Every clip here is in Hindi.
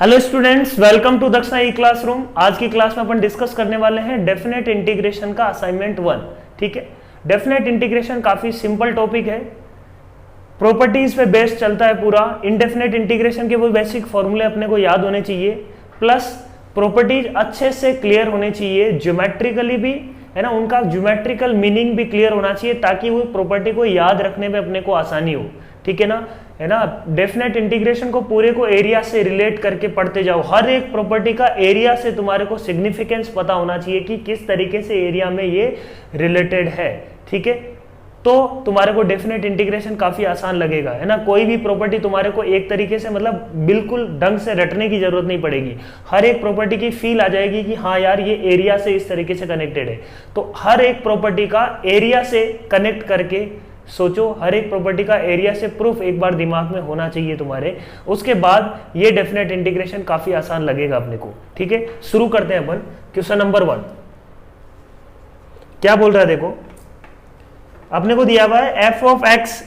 हेलो स्टूडेंट्स, वेलकम टू दक्षिणा ई क्लासरूम। आज की क्लास में अपन डिस्कस करने वाले हैं डेफिनेट इंटीग्रेशन का असाइनमेंट 1। ठीक है, डेफिनेट इंटीग्रेशन काफी सिंपल टॉपिक है, प्रॉपर्टीज पे बेस्ड चलता है पूरा। इनडेफिनेट इंटीग्रेशन के वो बेसिक फॉर्मूले अपने को याद होने चाहिए, प्लस प्रॉपर्टीज अच्छे से क्लियर होने चाहिए, ज्योमेट्रिकली भी है ना, उनका ज्योमेट्रिकल मीनिंग भी क्लियर होना चाहिए ताकि वो प्रॉपर्टी को याद रखने में अपने को आसानी हो। ठीक है ना, डेफिनेट इंटीग्रेशन को पूरे को एरिया से रिलेट करके पढ़ते जाओ। हर एक प्रॉपर्टी का एरिया से तुम्हारे को सिग्निफिकेंस पता होना चाहिए कि किस तरीके से एरिया में ये रिलेटेड है। ठीक है, तो तुम्हारे को डेफिनेट इंटीग्रेशन काफी आसान लगेगा, है ना। कोई भी प्रॉपर्टी तुम्हारे को एक तरीके से मतलब बिल्कुल ढंग से रटने की जरूरत नहीं पड़ेगी। हर एक प्रॉपर्टी की फील आ जाएगी कि हाँ यार ये एरिया से इस तरीके से कनेक्टेड है। तो हर एक प्रॉपर्टी का एरिया से कनेक्ट करके सोचो, हर एक प्रॉपर्टी का एरिया से प्रूफ एक बार दिमाग में होना चाहिए तुम्हारे। उसके बाद ये डेफिनेट इंटीग्रेशन काफी आसान लगेगा अपने को। ठीक है, शुरू करते हैं अपन। क्वेश्चन नंबर 1 क्या बोल रहा है, देखो अपने को दिया हुआ है f of x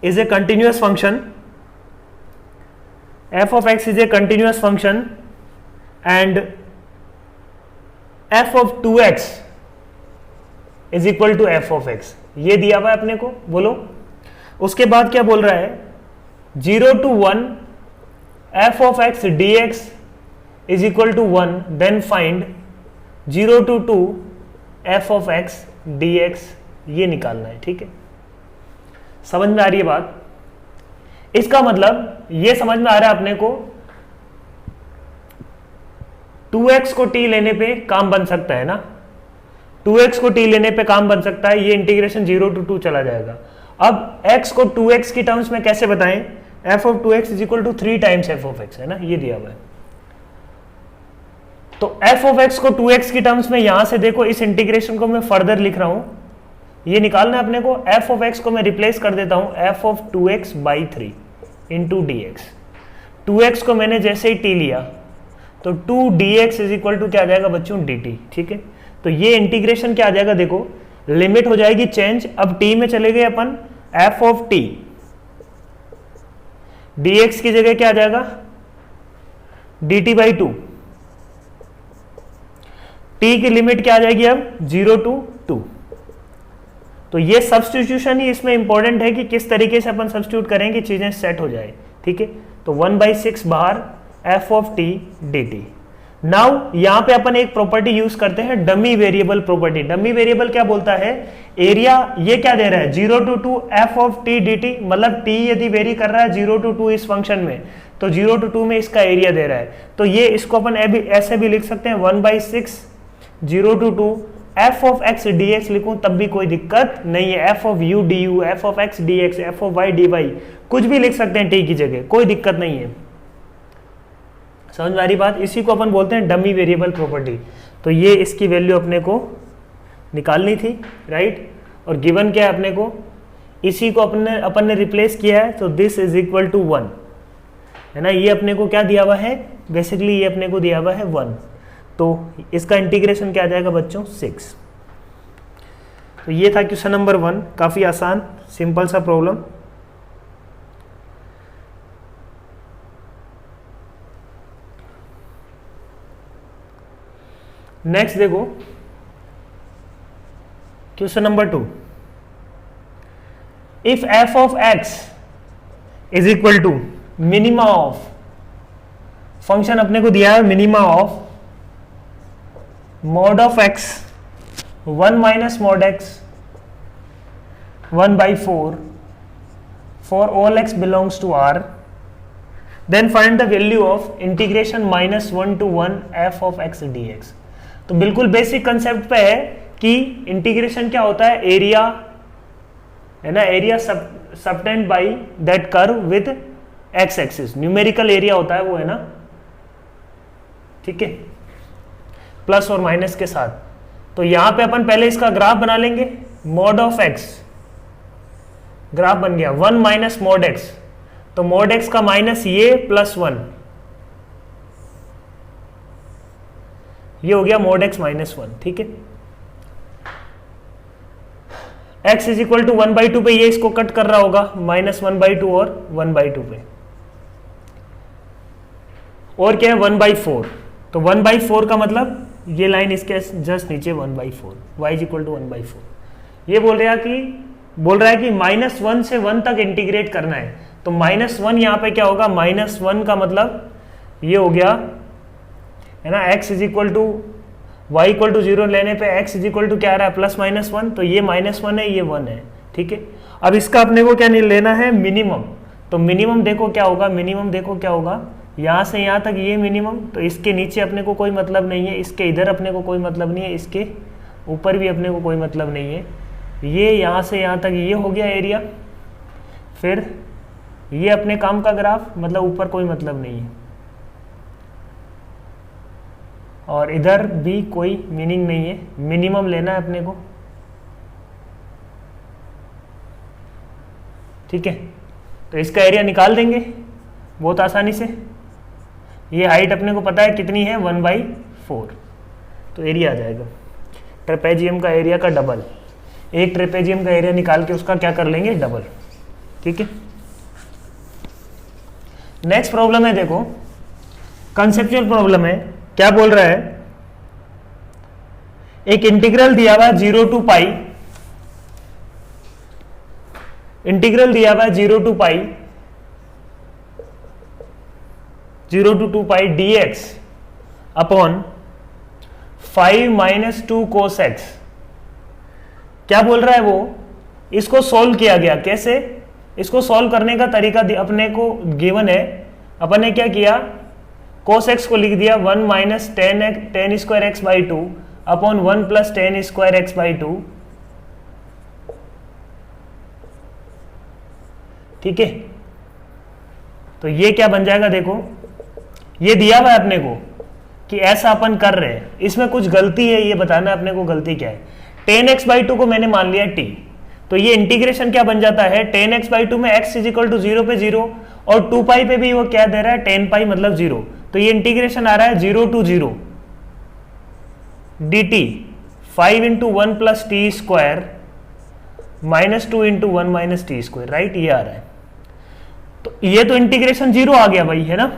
is a continuous function, f of x is a continuous function and f of 2x is equal to f of x। ये दिया हुआ है अपने को, बोलो। उसके बाद क्या बोल रहा है, 0 to 1 f of x dx is equal to 1, then find 0 to 2 f of x dx, ये निकालना है। ठीक है, समझ में आ रही है बात। इसका मतलब ये समझ में आ रहा है अपने को 2x को t लेने पे काम बन सकता है ना, 2x को t लेने पे काम बन सकता है। ये इंटीग्रेशन 0 to 2 चला जाएगा। अब x को 2x की टर्म्स में कैसे बताएं, f of 2x is equal to 3 times f of x, है ना, ये दिया हुआ है। तो f of x को 2x की टर्म्स में यहां से देखो, इस इंटीग्रेशन को मैं फर्दर लिख रहा हूं, ये निकालना है अपने को। f of x को मैं रिप्लेस कर देता हूं f of 2x by 3 into dx। 2x को मैंने जैसे ही t लिया तो 2 dx इज इक्वल टू क्या आ जाएगा बच्चों, dt। ठीक है, तो ये इंटीग्रेशन क्या आ जाएगा, देखो लिमिट हो जाएगी चेंज। अब t में चले गए अपन, f of t dx की जगह क्या आ जाएगा, dt by 2। t की लिमिट क्या आ जाएगी अब, 0 to 2। तो ये सब्स्टिट्यूशन ही इसमें इंपॉर्टेंट है कि किस तरीके से अपन सब्स्टिट्यूट करें कि चीजें सेट हो जाए। ठीक है, तो 1/6 बाहर f of t dt। Now यहां पे अपन एक प्रॉपर्टी यूज करते हैं, dummy variable property. Dummy variable क्या बोलता है, एरिया ये क्या दे रहा है, 0 to 2 f of t dt, मतलब t यदि वेरी कर रहा है 0 to 2 इस फंक्शन में, तो 0 to 2 में इसका एरिया दे रहा है। तो ये इसको अपन ऐसे भी लिख सकते हैं, 1/6 0 to 2 f of x dx लिखूं तब भी कोई दिक्कत नहीं है। f of u du, f of x dx, f of y dy, कुछ भी लिख सकते हैं t की जगह, कोई दिक्कत नहीं है। समझ में आ रही बात। इसी को अपन बोलते हैं डमी वेरिएबल प्रॉपर्टी। तो ये इसकी वैल्यू अपने को निकालनी थी, राइट। और गिवन क्या है अपने को, इसी को अपन ने रिप्लेस किया है, तो दिस इज इक्वल टू 1, है ना। ये अपने को क्या दिया हुआ है, बेसिकली ये अपने को दिया हुआ है 1। तो इसका इंटीग्रेशन क्या आ जाएगा बच्चों, 6। तो ये था क्वेश्चन नंबर 1, काफी आसान सिंपल सा प्रॉब्लम। नेक्स्ट देखो question number 2, if f of x is equal to minima of, function अपने को दिया है minima of mod of x 1 minus mod x 1/4 for all x belongs to R, then find the value of integration -1 to 1 f of x dx। तो बिल्कुल बेसिक कंसेप्ट पे है कि इंटीग्रेशन क्या होता है, एरिया है ना, area subtend by that curve with x axis, numerical area होता है वो, है ना। ठीक है, प्लस और माइनस के साथ। तो यहां पे अपन पहले इसका ग्राफ बना लेंगे, mod ऑफ x, ग्राफ बन गया 1 माइनस mod x, तो mod x का माइनस ये प्लस 1, ये हो गया mod x माइनस 1। ठीक है, x इज इक्वल टू 1/2 पे ये इसको कट कर रहा होगा, -1/2 और 1/2 पे। और क्या है 1/4, तो 1/4 का मतलब ये लाइन इसके जस्ट नीचे 1/4, y इज इक्वल टू 1/4। ये बोल रहा है कि -1 से 1 तक इंटीग्रेट करना है, तो -1 यहाँ पे क्या होगा, -1 का मतलब ये हो गया है ना, x is equal to y equal to 0 लेने पे x इज इक्वल टू क्या आ रहा है, +-1, तो ये -1 है, ये 1 है, ठीक है। अब इसका अपने को क्या नहीं लेना है, मिनिमम, तो मिनिमम देखो क्या होगा, यहाँ से यहाँ तक ये मिनिमम, तो इसके नीचे अपने को कोई मतलब नहीं है, इसके इधर अपने को कोई मतलब नहीं है, इसके ऊपर भी अपने को कोई मतलब नहीं है, ये यहाँ से यहाँ तक ये हो गया एरिया, फिर ये अपने काम का ग्राफ, मतलब ऊपर कोई मतलब नहीं है, और इधर भी कोई मीनिंग नहीं है, मिनिमम लेना है अपने को, ठीक है। तो इसका एरिया निकाल देंगे बहुत आसानी से, ये हाइट अपने को पता है कितनी है, 1/4, तो एरिया आ जाएगा ट्रेपेजियम का एरिया का डबल, एक ट्रेपेजियम का एरिया निकाल के उसका क्या कर लेंगे, डबल, ठीक है। नेक्स्ट प्रॉब्लम है, देखो कंसेप्चुअल प्रॉब्लम है, क्या बोल रहा है, एक इंटीग्रल दिया हुआ 0 to पाई, इंटीग्रल दिया हुआ 0 to pi 0 to 2 pi dx upon 5 - 2 cos x। क्या बोल रहा है वो, इसको सॉल्व किया गया, कैसे, इसको सॉल्व करने का तरीका अपने को गिवन है, अपन ने क्या किया, cos x को लिख दिया 1 - tan square x by 2 upon 1 + tan square x by 2, ठीक है। तो ये क्या बन जाएगा, देखो ये दिया हुआ है अपने को कि ऐसा अपन कर रहे हैं, इसमें कुछ गलती है, ये बताना अपने को गलती क्या है। tan x बाई 2 को मैंने मान लिया t, तो ये इंटीग्रेशन क्या बन जाता है, tan x बाई 2 में x इज इक्वल टू 0 पे 0 और 2 पाई पे भी वो क्या दे रहा है, tan पाई मतलब 0, तो ये इंटीग्रेशन आ रहा है 0 to 0 dt 5 × 1 + t square -2 × 1 - t square, right, ये आ रहा है। तो ये तो इंटीग्रेशन 0 आ गया भाई, है ना,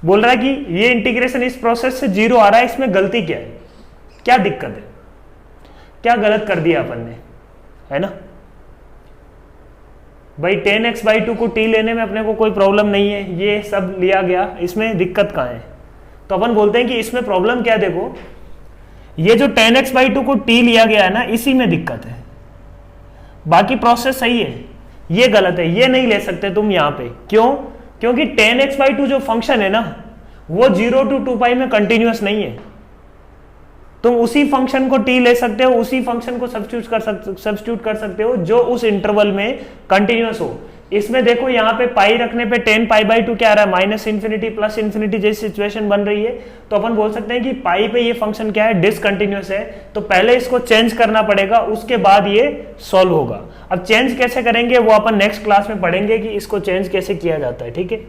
बोल रहा है कि ये इंटीग्रेशन इस प्रोसेस से 0 आ रहा है, इसमें गलती क्या है, क्या दिक्कत है, क्या गलत कर दिया अपन ने, है ना भाई। tan x बाई 2 को t लेने में अपने को कोई प्रॉब्लम नहीं है, ये सब लिया गया, इसमें दिक्कत कहाँ है, तो अपन बोलते हैं कि इसमें प्रॉब्लम क्या है, देखो ये जो tan x बाई 2 को t लिया गया है ना, इसी में दिक्कत है, बाकी प्रोसेस सही है, ये गलत है, ये नहीं ले सकते तुम यहाँ पे, क्यों, क्योंकि tan x बाई 2 जो फंक्शन है ना, वो 0 to 2 पाई में कंटिन्यूअस नहीं है, तुम उसी फंक्शन को t ले सकते हो, उसी फंक्शन को सब्स्टिट्यूट कर सकते हो जो उस इंटरवल में कंटिन्यूअस हो। इसमें देखो यहाँ पे पाई रखने पे tan पाई बाई 2 क्या आ रहा है, -∞ +∞ जैसी सिचुएशन बन रही है, तो अपन बोल सकते हैं कि पाई पे ये फंक्शन क्या है, डिसकंटिन्यूअस है, तो पहले इसको चेंज करना पड़ेगा, उसके बाद ये सॉल्व होगा। अब चेंज कैसे करेंगे वो अपन नेक्स्ट क्लास में पढ़ेंगे कि इसको चेंज कैसे किया जाता है, ठीक है।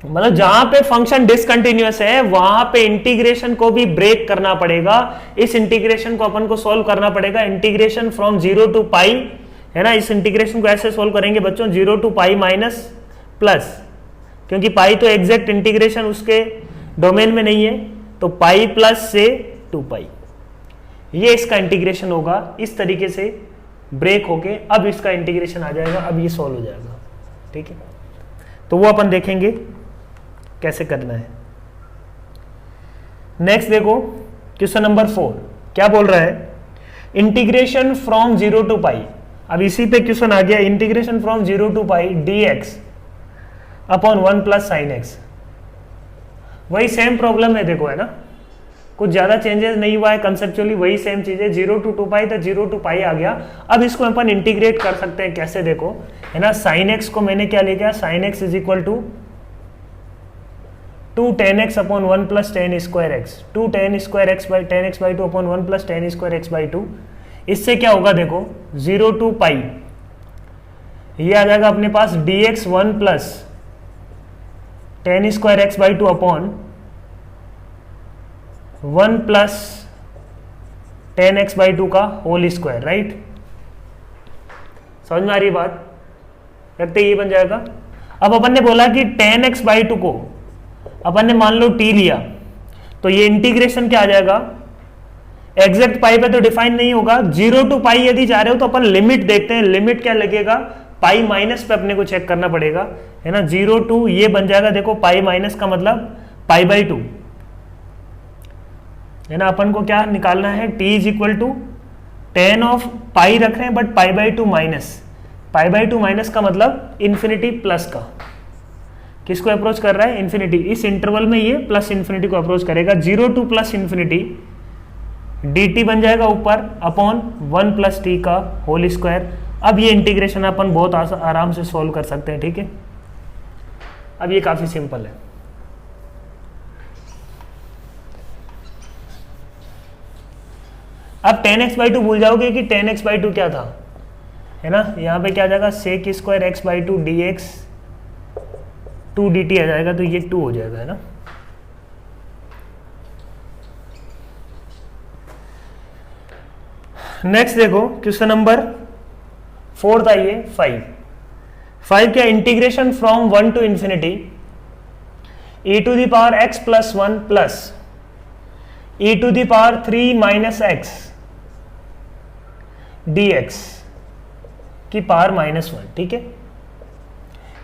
मतलब जहां पे फंक्शन डिसकंटिन्यूअस है वहां पे इंटीग्रेशन को भी ब्रेक करना पड़ेगा, इस इंटीग्रेशन को अपन को सॉल्व करना पड़ेगा, इंटीग्रेशन फ्रॉम 0 to पाई, है ना, इस इंटीग्रेशन को ऐसे सॉल्व करेंगे बच्चों, 0 to पाई माइनस प्लस, क्योंकि पाई तो एग्जैक्ट इंटीग्रेशन उसके डोमेन में नहीं है, तो पाई प्लस से 2 पाई, ये इसका इंटीग्रेशन होगा, इस तरीके से ब्रेक होके अब इसका इंटीग्रेशन आ जाएगा, अब ये सॉल्व हो जाएगा, ठीक है। तो वो अपन देखेंगे कैसे करना है। नेक्स्ट देखो क्वेश्चन नंबर 4 क्या बोल रहा है, इंटीग्रेशन फ्रॉम 0 to पाई, अब इसी पे क्वेश्चन आ गया, integration from 0 to pi dx upon 1 + sin x, वही सेम प्रॉब्लम है, देखो है ना, कुछ ज्यादा चेंजेस नहीं हुआ है, कंसेप्चुअली वही सेम चीज है, 0 to 2 पाई था, 0 to पाई आ गया। अब इसको अपन इंटीग्रेट कर सकते हैं, कैसे देखो, है ना, sin x को मैंने क्या लिया, sin x is equal to 2 tan x upon 1 + tan square x, 2 tan square x by tan x by 2 upon 1 + tan square x by 2, इससे क्या होगा देखो 0 to पाई, ये आ जाएगा अपने पास dx 1 + tan square x by 2 upon 1 + tan x by 2 का होल स्क्वायर, राइट, समझ में आ रही बात, रखते ये बन जाएगा। अब अपन ने बोला कि tan x बाई टू को अपन ने मान लो t लिया, तो ये इंटीग्रेशन क्या आ जाएगा, एग्जैक्ट पाई पे तो डिफाइन नहीं होगा, 0 टू पाई यदि जा रहे हो तो अपन लिमिट देखते हैं, लिमिट क्या लगेगा, पाई माइनस पे अपने को चेक करना पड़ेगा, है ना। 0 टू ये बन जाएगा, देखो पाई माइनस का मतलब पाई बाई टू, है ना। अपन को क्या निकालना है, t is equal to tan of pi रख रहे हैं but pi by two minus, pi by two minus का मतलब इन्फिनिटी प्लस का, किसको अप्रोच कर रहा है, इन्फिनिटी। इस इंटरवल में ये प्लस इन्फिनिटी को अप्रोच करेगा, 0 टू प्लस इन्फिनिटी dt बन जाएगा ऊपर अपॉन 1 प्लस टी का होल स्क्वायर। अब ये इंटीग्रेशन अपन बहुत आराम से सॉल्व कर सकते हैं, ठीक है। अब ये काफी सिंपल है। अब tan x बाई टू भूल जाओगे कि tan x बाई टू क्या था, है ना। यहाँ पे क्या आ जाएगा, sec square x by two d x 2 dt आ जाएगा, तो ये 2 हो जाएगा, है ना। नेक्स्ट देखो क्वेश्चन नंबर 4 था ये 5 क्या, integration from 1 to infinity e to the power x plus 1 plus e to the power 3 minus x dx की पावर -1, ठीक है।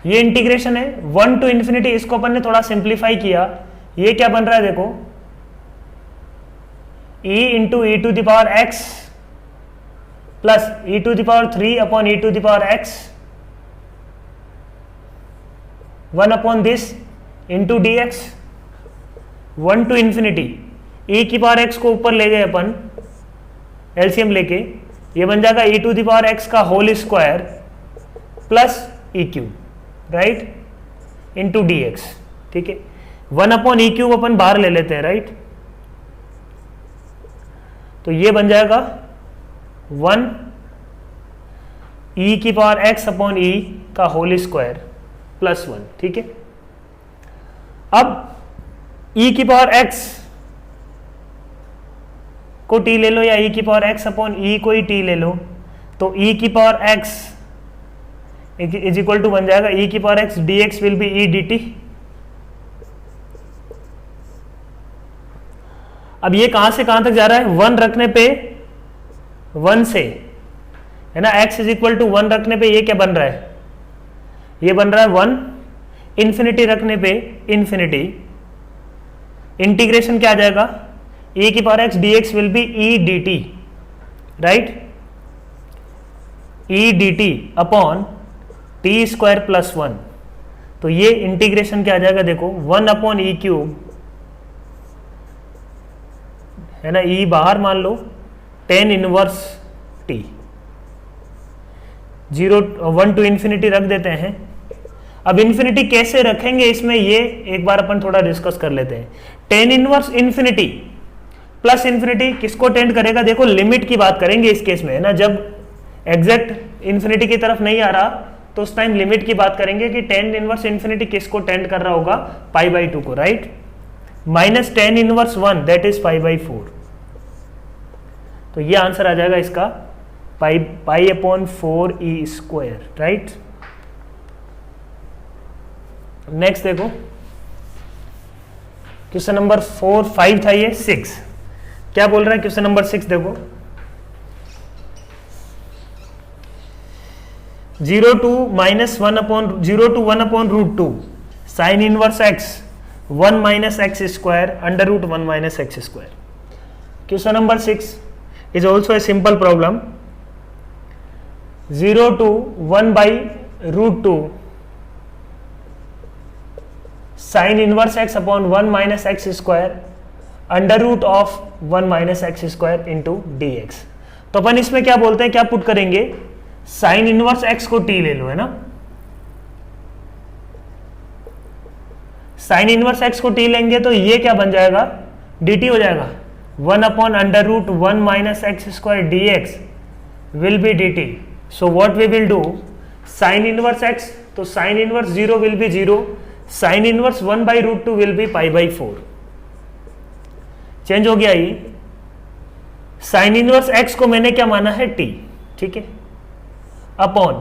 ये इंटीग्रेशन है 1 टू इंफिनिटी, इसको अपन ने थोड़ा सिंप्लीफाई किया, ये क्या बन रहा है देखो, e into e to the power x plus e to the power 3 upon e to the power x 1 upon this into dx 1 to infinity, e की पावर x को ऊपर ले गए अपन एलसीएम लेके, ये बन जाएगा e to the power x का whole square plus e cube, right, into dx, ठीक है। 1 अपॉन ई क्यूब अपन बाहर ले लेते हैं, राइट, तो ये बन जाएगा 1 e की पावर x अपॉन e का होल स्क्वायर प्लस 1, ठीक है। अब e की पावर x को t ले लो या e की पावर x अपॉन e को ही t ले लो, तो e की power x is equal to बन जाएगा e की power x dx will be e dt। अब ये कहां से कहां तक जा रहा है, 1 रखने पे 1 से, है ना, x इज इक्वल टू 1 रखने पे ये क्या बन रहा है, ये बन रहा है 1, इंफिनिटी रखने पे इंफिनिटी, इंटीग्रेशन क्या आ जाएगा, e की power x dx will be e dt, right, e dt upon t square plus 1, तो ये इंटीग्रेशन क्या आ जाएगा देखो, 1 अपॉन ई क्यूब, है ना, e बाहर मान लो tan inverse t, 1 to infinity रख देते हैं। अब इंफिनिटी कैसे रखेंगे इसमें, ये एक बार अपन थोड़ा डिस्कस कर लेते हैं। tan inverse infinity plus infinity किसको टेंड करेगा, देखो लिमिट की बात करेंगे इस केस में, है ना, जब एग्जैक्ट इंफिनिटी की तरफ नहीं आ रहा तो उस टाइम लिमिट की बात करेंगे कि tan इनवर्स इंफिनिटी किसको टेंड कर रहा होगा, पाई बाई 2 को, right, minus tan inverse 1 that is pi by 4, तो ये आंसर आ जाएगा इसका pi upon 4 E square, right. Next देखो क्वेश्चन नंबर 5 था ये 6, क्या बोल रहा है क्वेश्चन नंबर 6 देखो, 0 to 1 upon root 2 sine inverse x 1 minus x square under root 1 minus x square. Question number 6 is also a simple problem, 0 to 1 by root 2 sin inverse x upon 1 minus x square under root of 1 minus x square into dx। तो अपन इसमें क्या बोलते हैं, क्या पुट करेंगे, sin इनवर्स x को t ले लो, है ना, sin इनवर्स x को t लेंगे तो ये क्या बन जाएगा, dt हो जाएगा, 1 upon under root 1 minus x square dx will be dt। So what we will do, sin inverse x, तो sin inverse 0 will be 0, sin inverse 1 by root 2 will be pi by 4, change हो गया ये, sin inverse x को मैंने क्या माना है t, ठीक है, upon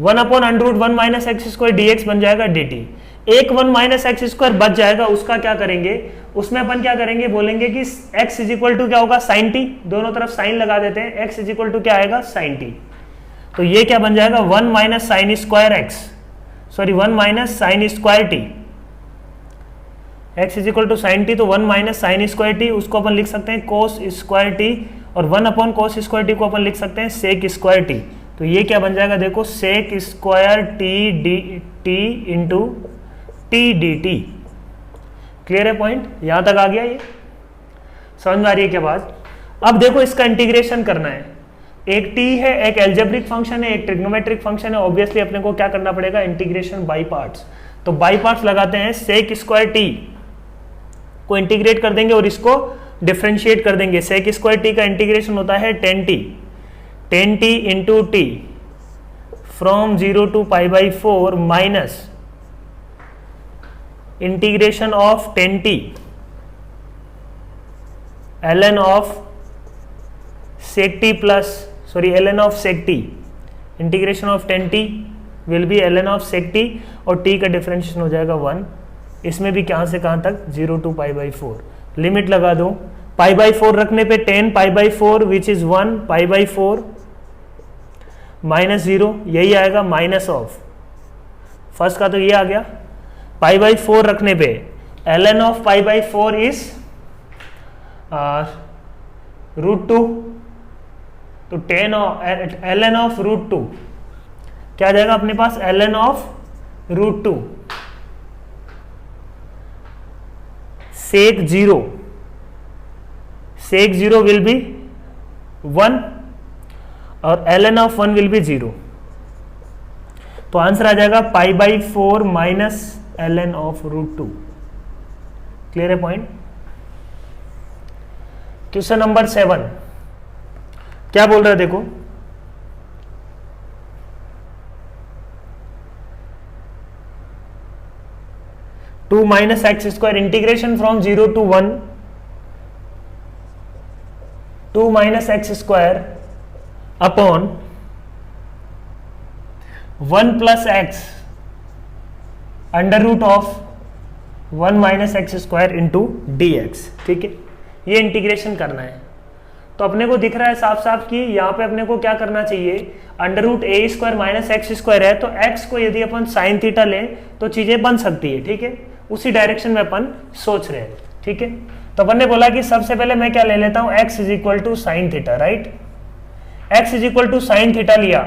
1 upon under root 1 minus x square d x बन जाएगा डी टी। एक 1 माइनस एक्स स्क्वायर बच जाएगा, उसका क्या करेंगे, उसमें अपन क्या करेंगे, बोलेंगे कि x इज इक्वल टू क्या होगा साइन टी, दोनों तरफ साइन लगा देते हैं, x इज इक्वल टू क्या आएगा साइन टी। तो ये क्या बन जाएगा 1 minus sine square x, sorry 1 minus sine square t, x is equal to sine t, तो 1 माइनस साइन स्क्वायर टी, उसको अपन लिख सकते हैं कोस स्क्वायर टी, और 1 अपॉन कोस स्क्वायर टी को अपन लिख सकते हैं सेक स्क्वायर टी। तो ये क्या बन जाएगा, देखो sec square t d t into t d t. Clear है पॉइंट, यहां तक आ गया, ये समझ में आ रही है क्या बात। अब देखो इसका इंटीग्रेशन करना है, एक t है, एक एल्जेब्रिक फंक्शन है, एक ट्रिग्नोमेट्रिक फंक्शन है, ऑब्वियसली अपने को क्या करना पड़ेगा, इंटीग्रेशन बाई पार्ट्स। तो बाई पार्ट्स लगाते हैं, सेक स्क्वायर टी को इंटीग्रेट कर देंगे और इसको डिफरेंशिएट कर देंगे। सेक स्क्वायर टी का इंटीग्रेशन होता है 10t into t from 0 to pi by 4 minus integration of 10t ln of sec t plus sorry ln of sec t, integration of 10t will be ln of sec t, और t का डिफरेंशिएशन हो जाएगा 1। इसमें भी कहां से कहां तक 0 टू पाई बाई 4, लिमिट लगा दो, पाई बाई 4 रखने पे 10 पाई by 4 which is 1 pi by 4 minus 0, यही आएगा माइनस ऑफ फर्स्ट का, तो ये आ गया। पाई बाई 4 रखने पे ln of pi by 4 is √2, तो 10 ln ऑफ √2 क्या आ जाएगा अपने पास, ln of √2 sec 0 will be 1 और ln ऑफ 1 विल बी 0, तो आंसर आ जाएगा pi by 4 minus ln of √2। Clear है पॉइंट। क्वेश्चन नंबर 7 क्या बोल रहा है देखो, two minus x square integration from 0 to 1 2 minus x square upon 1 plus x under root of 1 minus x square into d x. ठीक है, ये इंटीग्रेशन करना है। तो अपने को दिख रहा है साफ साफ कि यहाँ पे अपने को क्या करना चाहिए, अंडर रूट ए स्क्वायर माइनस एक्स स्क्वायर है, तो एक्स को यदि अपन साइन थीटा लें तो चीजें बन सकती है। ठीक है, उसी डायरेक्शन में अपन सोच रहे हैं। ठीक है, तो अपन ने बोला कि सबसे पहले मैं क्या ले लेता हूं, x is equal to sine theta, right. X is equal to sine theta लिया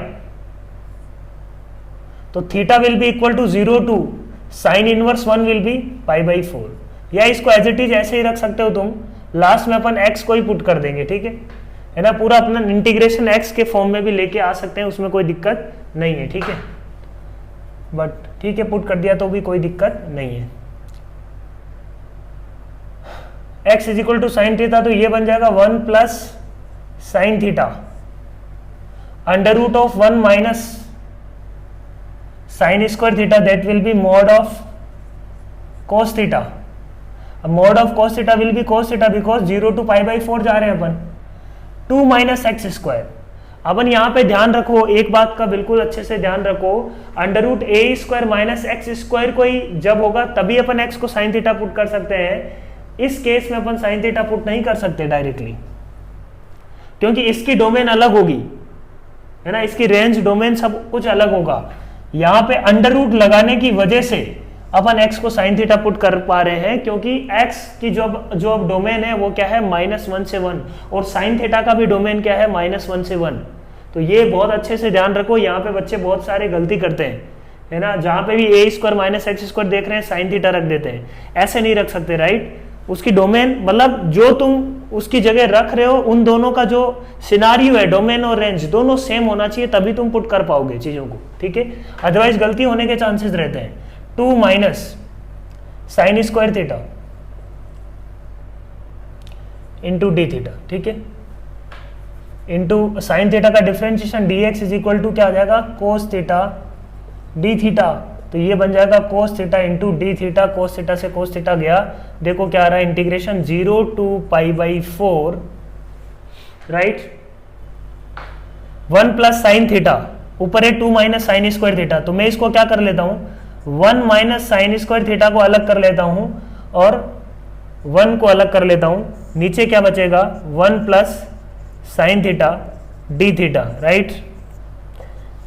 तो theta will be equal to 0 to sine inverse 1 will be pi by 4, या इसको एज इट इज ऐसे ही रख सकते हो तुम, लास्ट में अपन x को ही पुट कर देंगे। ठीक है ना, पूरा अपना इंटीग्रेशन x के फॉर्म में भी लेके आ सकते हैं, उसमें कोई दिक्कत नहीं है। ठीक है, बट ठीक है पुट कर दिया तो भी कोई दिक्कत नहीं है। x is equal to sine theta, तो ये बन जाएगा 1 plus sine theta under root of 1 minus sine square theta, that will be mod of cos theta. Mod of cos theta will be cos theta because 0 to pi by 4 जा रहे हैं अपन, 2 माइनस एक्स स्क्वायर। अपन यहाँ पे ध्यान रखो, एक बात का बिल्कुल अच्छे से ध्यान रखो, अंडर रूट ए स्क्वायर माइनस एक्स स्क्वायर को ही जब होगा तभी अपन एक्स को साइन थीटा पुट कर सकते हैं। इस केस में अपन साइन थीटा पुट नहीं कर सकते डायरेक्टली, क्योंकि इसकी डोमेन अलग होगी, है ना, इसकी रेंज डोमेन सब कुछ अलग होगा। यहाँ पे अंडर रूट लगाने की वजह से अपन x को साइन थीटा पुट कर पा रहे हैं, क्योंकि x की जो अब डोमेन है वो क्या है -1 से 1, और साइन थीटा का भी डोमेन क्या है -1 से 1। तो ये बहुत अच्छे से ध्यान रखो, यहाँ पे बच्चे बहुत सारे गलती करते हैं, है ना, जहाँ पे भी ए स्क्वायर माइनस एक्स स्क्वायर देख रहे हैं साइन थीटा रख देते हैं, ऐसे नहीं रख सकते, राइट। उसकी डोमेन मतलब जो तुम उसकी जगह रख रहे हो, उन दोनों का जो सिनारियो है, डोमेन और रेंज दोनों सेम होना चाहिए, तभी तुम पुट कर पाओगे चीजों को। ठीक है, अदरवाइज गलती होने के चांसेस रहते हैं। 2 minus sine square theta into d theta, ठीक है, इंटू साइन थीटा का differentiation d x is equal to क्या आ जाएगा, कोस थीटा डी थीटा। तो ये बन जाएगा cos theta into d theta, cos theta से कोस थीटा गया, देखो क्या आ रहा है, integration 0 to pi by 4, right, 1 plus sine theta ऊपर है 2 माइनस साइन स्क्वायर थीटा, तो मैं इसको क्या कर लेता हूँ 1 माइनस साइन स्क्वायर थीटा को अलग कर लेता हूँ और 1 को अलग कर लेता हूँ, नीचे क्या बचेगा 1 plus sine theta d theta, right.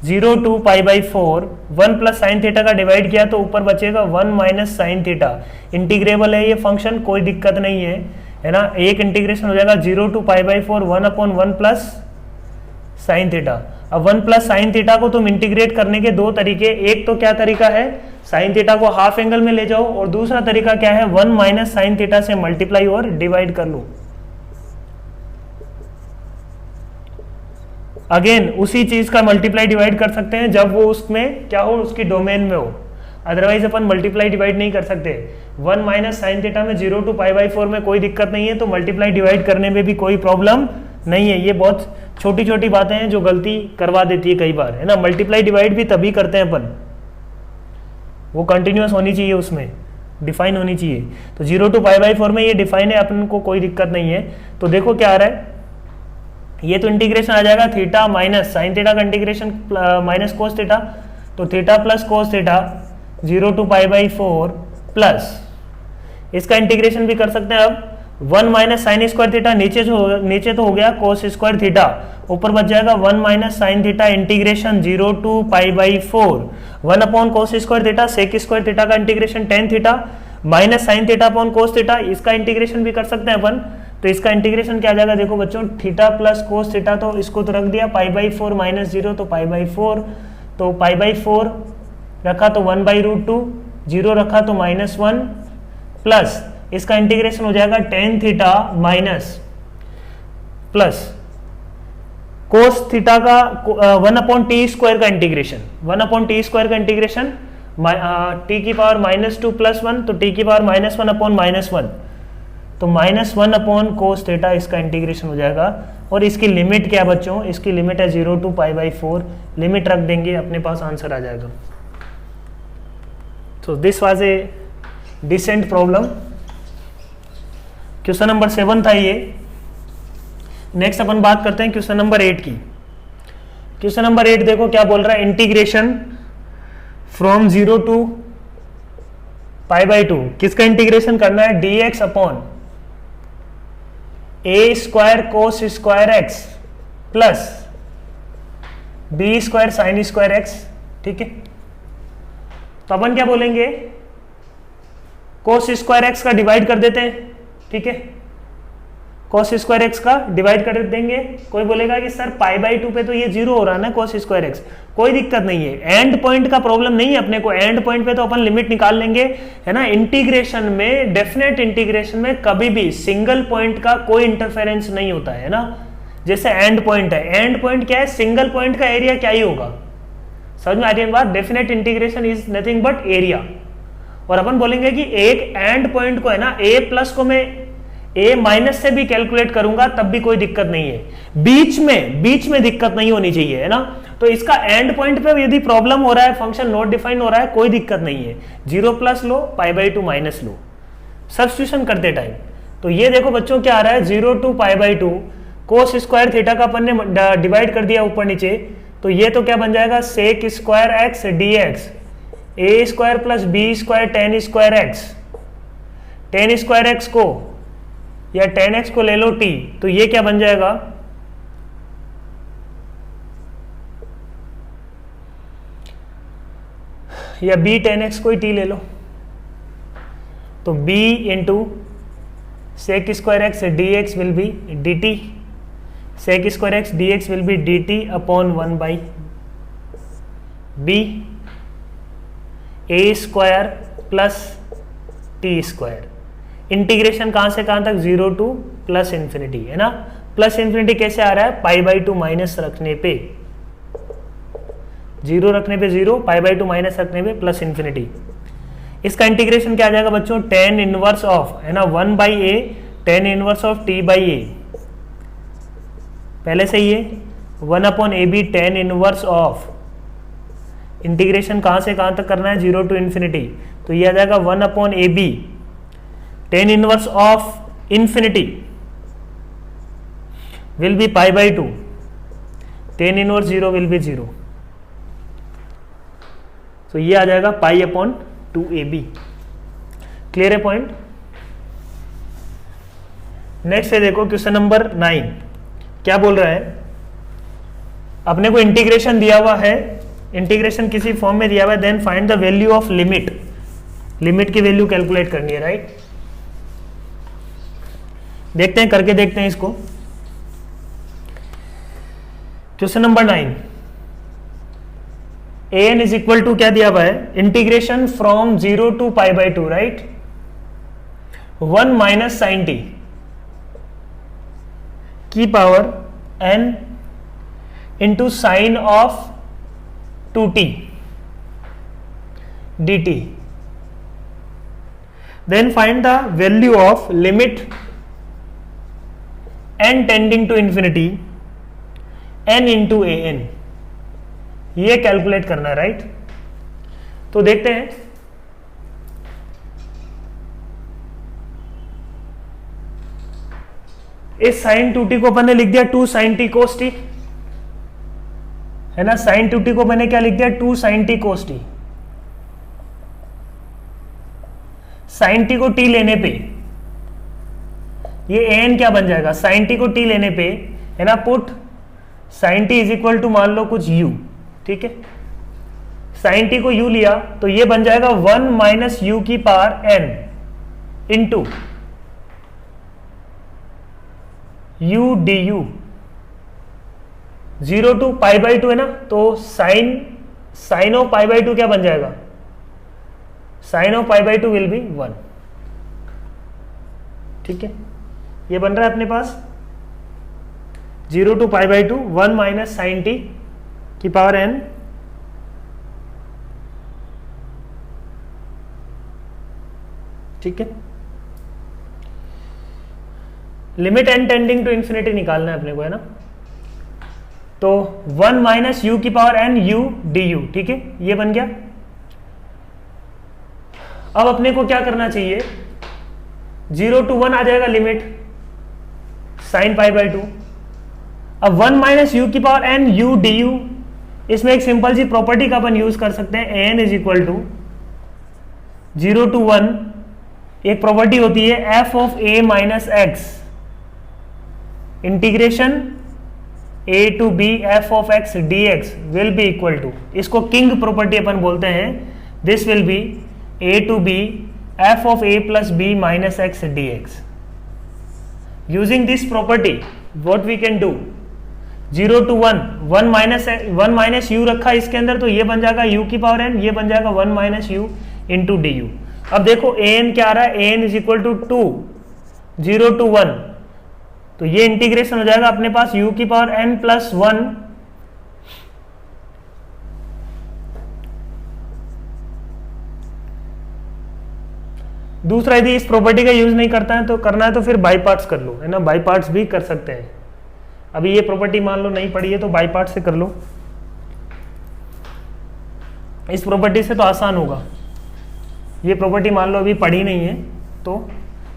0 to pi by 4, 1 plus sine theta का डिवाइड किया तो ऊपर बचेगा 1 माइनस साइन थीटा। इंटीग्रेबल है ये फंक्शन, कोई दिक्कत नहीं है ना। एक इंटीग्रेशन हो जाएगा 0 to pi by 4 1 upon 1 plus sine theta. अब 1 प्लस साइन थीटा को तुम इंटीग्रेट करने के दो तरीके, एक तो क्या तरीका है साइन थीटा को हाफ एंगल में ले जाओ, और दूसरा तरीका क्या है 1 माइनस साइन थीटा से मल्टीप्लाई और डिवाइड कर लो। अगेन उसी चीज का मल्टीप्लाई डिवाइड कर सकते हैं जब वो उसमें क्या हो, उसकी डोमेन में हो, अदरवाइज अपन मल्टीप्लाई डिवाइड नहीं कर सकते। 1 माइनस साइन थीटा में 0 टू पाई बाई 4 में कोई दिक्कत नहीं है, तो मल्टीप्लाई डिवाइड करने में भी कोई प्रॉब्लम नहीं है। ये बहुत छोटी छोटी बातें हैं जो गलती करवा देती है कई बार, है ना। मल्टीप्लाई डिवाइड भी तभी करते हैं अपन, वो कंटिन्यूअस होनी चाहिए, उसमें डिफाइन होनी चाहिए। तो 0 टू पाई बाई 4 में ये डिफाइन है, अपन को कोई दिक्कत नहीं है। तो देखो क्या आ रहा है, ये तो इंटीग्रेशन आ जाएगा थीटा माइनस साइन थीटा का इंटीग्रेशन माइनस कोस थीटा, तो theta plus cos theta 0 to pi by 4 plus इसका इंटीग्रेशन भी कर सकते हैं। अब 1 माइनस साइन स्क्वायर थीटा, नीचे तो हो गया कोस स्क्वायर थीटा, ऊपर बच जाएगा 1 minus sine theta integration 0 to pi by 4 1 upon cos square theta, sec square theta का integration tan theta minus sine theta upon cos theta, इसका इंटीग्रेशन भी कर सकते हैं अपन। तो इसका इंटीग्रेशन क्या आ जाएगा, देखो बच्चों थीटा प्लस कोस थीटा, तो इसको तो रख दिया पाई बाई 4 माइनस 0, तो पाई बाई 4, तो पाई बाई 4 रखा तो 1 बाई रूट 2, 0 रखा तो माइनस 1 प्लस इसका इंटीग्रेशन हो जाएगा tan theta minus plus cos theta का 1 अपॉन टी स्क्वायर का इंटीग्रेशन, 1 अपॉन टी स्क्वायर का इंटीग्रेशन टी की पावर माइनस 2 प्लस 1, तो टी की पावर माइनस 1 अपॉन माइनस 1, तो माइनस 1 अपॉन कोस थीटा इसका इंटीग्रेशन हो जाएगा। और इसकी लिमिट क्या बच्चों, इसकी लिमिट है 0 टू पाई बाई 4, लिमिट रख देंगे अपने पास आंसर आ जाएगा। तो this was a decent problem, question number 7 था ये। नेक्स्ट अपन बात करते हैं क्वेश्चन नंबर 8 की। क्वेश्चन नंबर 8 देखो क्या बोल रहा है, integration from 0 to pi by 2, किसका इंटीग्रेशन करना है dx upon a square cos square x plus b square sine square x, ठीक है। तो अपन क्या बोलेंगे, कोस स्क्वायर एक्स का डिवाइड कर देते हैं, ठीक है, कोस स्क्वायर एक्स का डिवाइड कर देंगे। कोई बोलेगा कि सर पाई बाई 2 पे तो ये 0 हो रहा है ना कोस स्क्वायर एक्स, कोई दिक्कत नहीं है, एंड पॉइंट का प्रॉब्लम नहीं है अपने को, एंड पॉइंट पे तो अपन लिमिट निकाल लेंगे, है ना। इंटीग्रेशन में, डेफिनेट इंटीग्रेशन में कभी भी सिंगल पॉइंट का कोई इंटरफेरेंस नहीं होता है ना। जैसे एंड पॉइंट है, एंड पॉइंट क्या है, सिंगल पॉइंट का एरिया क्या ही होगा, समझ में आ रही है बात। Definite integration is nothing but area. और अपन बोलेंगे कि एक एंड पॉइंट को है ना, ए प्लस को मैं ए माइनस से भी कैलकुलेट करूंगा तब भी कोई दिक्कत नहीं है, बीच में दिक्कत नहीं होनी चाहिए, है ना। तो इसका एंड पॉइंट पे यदि प्रॉब्लम हो रहा है, फंक्शन नॉट डिफाइन हो रहा है, कोई दिक्कत नहीं है, 0 प्लस लो पाई बाई 2 माइनस लो सब्स्टिट्यूशन करते टाइम। तो ये देखो बच्चों क्या आ रहा है, 0 to pi by 2 cos square theta का अपन ने डिवाइड कर दिया ऊपर नीचे, तो ये तो क्या बन जाएगा sec square x d x, a square plus b square tan square x, tan square x को या टेन एक्स को ले लो टी, तो ये क्या बन जाएगा, या बी टेन एक्स को ही टी ले लो, तो b into sec square x d x will be d t, sec square x d x will be d t upon 1 by b a square plus t square. Integration कहां से कहां तक, 0 टू प्लस इंफिनिटी, है ना। प्लस इंफिनिटी कैसे आ रहा है, पाई बाई 2 माइनस रखने पे, 0 रखने पे 0, पाई बाई 2 माइनस रखने पे प्लस इंफिनिटी। इसका इंटीग्रेशन क्या आ जाएगा बच्चों, टेन इनवर्स ऑफ, है ना, 1 by a tan inverse of t by a, पहले से ही है 1 upon a b tan inverse of, integration कहां से कहां तक करना है, 0 टू इंफिनिटी, तो ये आ जाएगा 1 upon a b tan inverse of infinity will be pi by 2, tan inverse 0 will be 0, तो ये आ जाएगा पाई अपॉन 2ab। क्लियर है पॉइंट? नेक्स्ट है देखो क्वेश्चन नंबर 9, क्या बोल रहा है, अपने को इंटीग्रेशन दिया हुआ है, इंटीग्रेशन किसी फॉर्म में दिया हुआ है, then find the value of limit, limit की वैल्यू कैलकुलेट करनी है, राइट? देखते हैं, करके देखते हैं इसको। Question number 9, an is equal to क्या दिया हुआ है, integration from 0 to pi by 2, right? 1 minus sine t की power n into sine of 2t dt, then find the value of limit n tending to infinity n into an, ये कैलकुलेट करना है, राइट? तो देखते हैं, इस साइन 2t को अपन ने लिख दिया 2 sin t cos t, है ना? साइन 2t को मैंने क्या लिख दिया, 2 sin t cos t। Sine t को t लेने पे ये an क्या बन जाएगा, साइन t को t लेने पे, है ना, put sine t is equal to मान लो कुछ u, ठीक है? साइन t को u लिया तो ये बन जाएगा 1 माइनस u की power n into u du, 0 to pi by 2 है ना, तो साइन ऑफ पाई बाई 2 क्या बन जाएगा, sine of pi by 2 will be 1, ठीक है? ये बन रहा है अपने पास 0 to pi by 2 1 minus sine t की पावर n ठीक है? Limit n tending to infinity निकालना है अपने को, है ना? तो 1 माइनस यू की पावर n u du, ठीक है? ये बन गया। अब अपने को क्या करना चाहिए, 0 टू 1 आ जाएगा लिमिट साइन पाई बाई 2। अब 1 माइनस यू की पावर n u du, इसमें एक सिंपल सी प्रॉपर्टी का अपन यूज कर सकते हैं, an is equal to 0 to 1, एक प्रॉपर्टी होती है f of a minus x integration a to b f of x dx will be equal to, इसको किंग प्रॉपर्टी अपन बोलते हैं, this will be a to b f of a plus b minus x dx। Using this property what we can do, 0 to 1 1 minus u रखा इसके अंदर, तो ये बन जाएगा u की पावर n, ये बन जाएगा 1 minus u into d u. अब देखो an क्या आ रहा है, an is equal to 2 0 to 1, तो ये इंटीग्रेशन हो जाएगा अपने पास u की पावर n प्लस 1 दूसरा यदि इस प्रॉपर्टी का यूज नहीं करता है तो करना है तो फिर बाई पार्ट्स कर लो, है ना? बाई पार्ट्स भी कर सकते हैं। अभी ये प्रॉपर्टी मान लो नहीं पड़ी है तो बाई पार्ट से कर लो, इस प्रॉपर्टी से तो आसान होगा। ये प्रॉपर्टी मान लो अभी पढ़ी नहीं है तो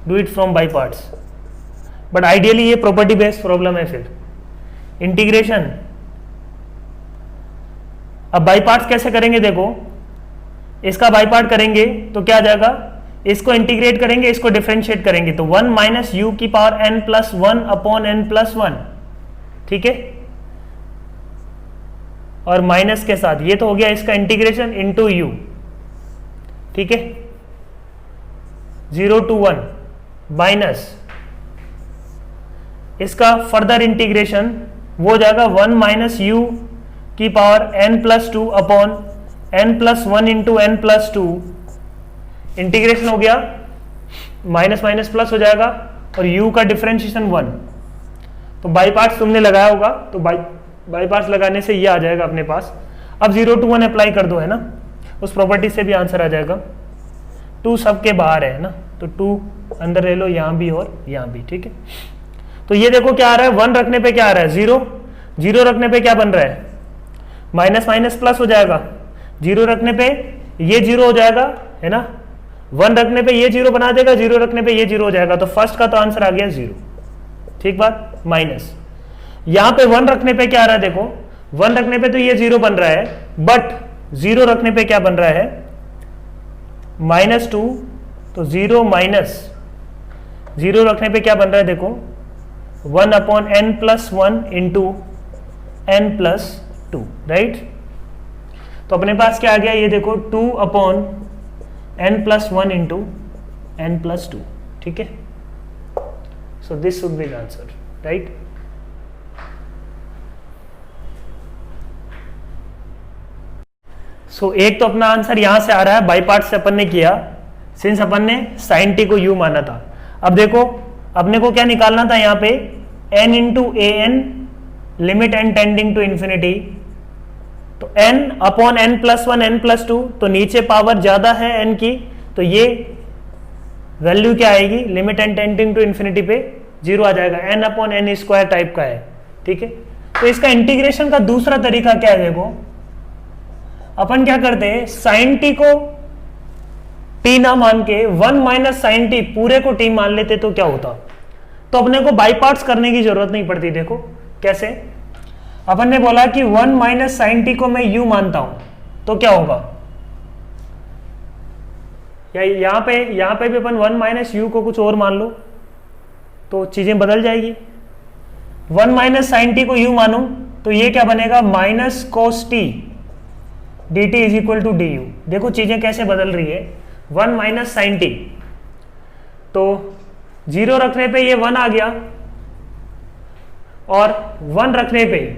do it from by parts, but ideally ये प्रॉपर्टी बेस्ड प्रॉब्लम है। फिर इंटीग्रेशन, अब बाई पार्ट्स कैसे करेंगे, देखो इसका बाई पार्ट करेंगे तो क्या आ जाएगा, इसको इंटीग्रेट करेंगे, इसको डिफरेंशिएट करेंगे, तो 1 माइनस यू की power n plus 1 upon n plus 1, ठीक है? और माइनस के साथ ये तो हो गया इसका इंटीग्रेशन इंटू यू, ठीक है? 0 टू 1 माइनस इसका फर्दर इंटीग्रेशन वो हो जाएगा 1 माइनस यू की power n plus 2 upon n plus 1 into n plus 2, integration हो गया, माइनस माइनस प्लस हो जाएगा और u का डिफरेंशिएशन 1। तो बाई पार्ट्स तुमने लगाया होगा, तो बाई पार्ट्स लगाने से ये आ जाएगा अपने पास। अब 0 टू 1 अप्लाई कर दो, है ना? उस प्रॉपर्टी से भी आंसर आ जाएगा। 2 सबके बाहर है ना, तो 2 अंदर ले लो, यहाँ भी और यहाँ भी, ठीक है? तो ये देखो क्या आ रहा है, 1 रखने पे क्या आ रहा है, 0, 0 रखने पे क्या बन रहा है, माइनस माइनस प्लस हो जाएगा, 0 रखने पे ये 0 हो जाएगा, है ना? 1 रखने पे ये 0 बना देगा, 0 रखने पे ये 0 हो जाएगा, तो फर्स्ट का तो आंसर आ गया 0, ठीक बात? माइनस यहां पे 1 रखने पे क्या आ रहा है, देखो 1 रखने पे तो ये 0 बन रहा है, बट 0 रखने पे क्या बन रहा है, -2, तो 0 माइनस 0 रखने पे क्या बन रहा है देखो, 1/n+1 इंटू n+2, राइट। तो अपने पास क्या आ गया, ये देखो 2/n+1 इंटू n+2, ठीक है। So this should be the answer, right. So एक तो अपना आंसर यहां से आ रहा है, बाई पार्ट से अपन ने किया, सिंस अपन ने sin t को u माना था। अब देखो अपने को क्या निकालना था यहाँ पे, n into a n limit n tending to infinity, तो n/n+1 n+2, तो नीचे पावर ज्यादा है n की, तो ये वैल्यू क्या आएगी, limit n tending to infinity पे 0 आ जाएगा, n/n² टाइप का है, ठीक है। तो इसका इंटीग्रेशन का दूसरा तरीका क्या है, देखो अपन क्या करते हैं, sin t को t ना मान के 1 माइनस साइन टी पूरे को t मान लेते तो क्या होता, तो अपने को बाई पार्ट्स करने की जरूरत नहीं पड़ती। देखो कैसे, अपन ने बोला कि 1 माइनस साइन टी को मैं u मानता हूं, तो क्या होगा, या यहां पे भी अपन 1 माइनस यू को कुछ और मान लो तो चीजें बदल जाएगी। 1 माइनस साइन टी को u मानूं तो ये क्या बनेगा, minus cos t d t is equal to d u. देखो चीजें कैसे बदल रही है, 1 माइनस साइन टी, तो 0 रखने पे ये 1 आ गया, और 1 रखने पे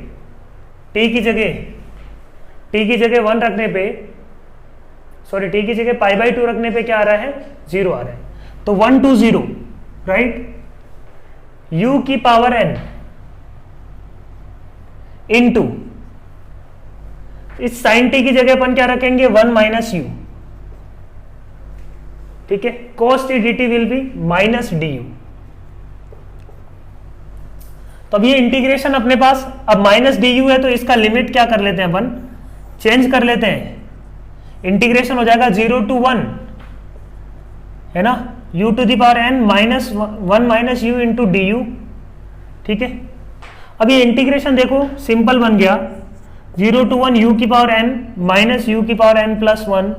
t की जगह 1 रखने पे, सॉरी t की जगह π/2 रखने पे क्या आ रहा है, 0 आ रहा है, तो 1 to 0, राइट। u की पावर n इंटू इस साइन टी की जगह अपन क्या रखेंगे, 1 माइनस यू, ठीक है। cos t dt will be minus D you. तो अब ये इंटीग्रेशन अपने पास अब माइनस डी यू है, तो इसका लिमिट क्या कर लेते हैं अपन, चेंज कर लेते हैं, इंटीग्रेशन हो जाएगा 0 to 1, है ना, u to the power n minus 1 minus u into d u, ठीक है। अब ये इंटीग्रेशन देखो सिंपल बन गया, 0 to 1 u की पावर n माइनस यू की पावर n प्लस 1,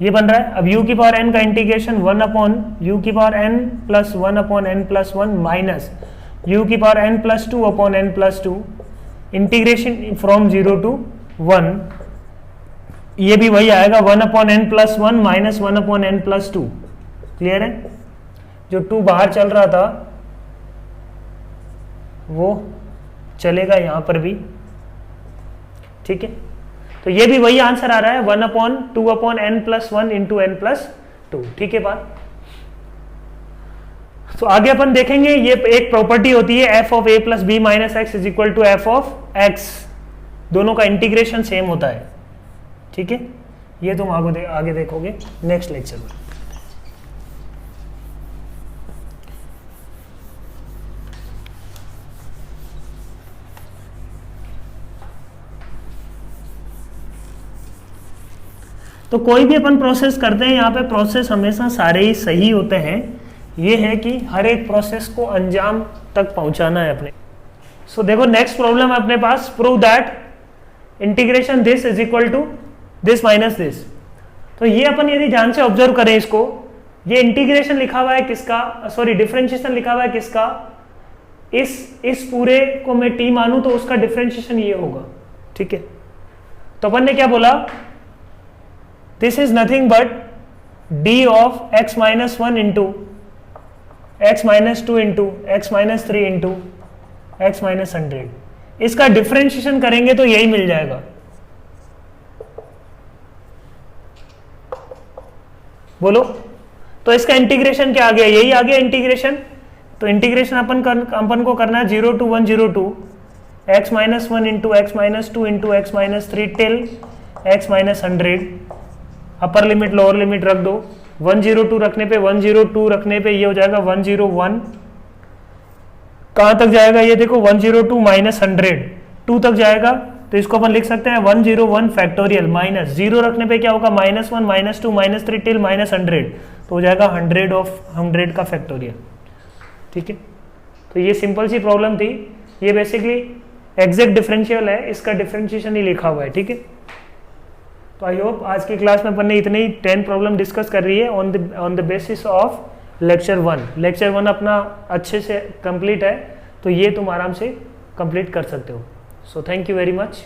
ये बन रहा है। अब u की पावर n का इंटीग्रेशन 1/u की power n plus 1/n plus 1 minus u की power n plus 2/n plus 2, integration from 0 to 1, ये भी वही आएगा 1/n plus 1 minus 1/n plus 2, clear है। जो 2 बाहर चल रहा था वो चलेगा यहां पर भी, ठीक है। तो ये भी वही आंसर आ रहा है, 1/2/n plus 1 into n plus 2, ठीक है बात। तो आगे अपन देखेंगे, ये एक प्रॉपर्टी होती है f of a plus b minus x is equal to f of x, दोनों का इंटीग्रेशन सेम होता है, ठीक है। ये तुम आगे देखोगे नेक्स्ट लेक्चर में। तो कोई भी अपन प्रोसेस करते हैं, यहाँ पे प्रोसेस हमेशा सारे ही सही होते हैं, ये है कि हर एक प्रोसेस को अंजाम तक पहुंचाना है अपने। सो देखो नेक्स्ट प्रॉब्लम है अपने पास, prove that integration this is equal to this minus this. तो ये अपन यदि ध्यान से ऑब्जर्व करें इसको, ये इंटीग्रेशन लिखा हुआ है किसका, सॉरी डिफरेंशिएशन लिखा हुआ है किसका, इस पूरे को मैं t मानूं तो उसका डिफरेंशिएशन ये होगा, ठीक है। तो अपन ने क्या बोला, this is nothing but d of x minus 1 into x minus 2 into x minus 3 into x minus 100, इसका डिफरेंशिएशन करेंगे तो यही मिल जाएगा। बोलो, तो इसका इंटीग्रेशन क्या आ गया, यही आ गया इंटीग्रेशन। तो इंटीग्रेशन अपन को करना है 0 to 1 0 to x minus 1 into x minus 2 into x minus 3 till x minus 100, upper limit lower limit रख दो, 102 रखने पे 102 रखने पे ये हो जाएगा 101, कहां तक जाएगा ये देखो 102 माइनस 100 2 तक जाएगा, तो इसको अपन लिख सकते हैं 101 फैक्टोरियल माइनस 0 रखने पे क्या होगा minus 1 minus 2 minus 3 till minus 100, तो हो जाएगा 100 ऑफ 100 का फैक्टोरियल, ठीक है। तो ये सिंपल सी प्रॉब्लम थी, ये बेसिकली एग्जैक्ट डिफरेंशियल है, इसका डिफरेंशिएशन ही लिखा हुआ है, ठीक है। तो आई होप आज की क्लास में अपन ने इतने ही 10 प्रॉब्लम डिस्कस कर रही है on the basis of lecture 1। Lecture 1 अपना अच्छे से कंप्लीट है, तो ये तुम आराम से कंप्लीट कर सकते हो। So thank you very much.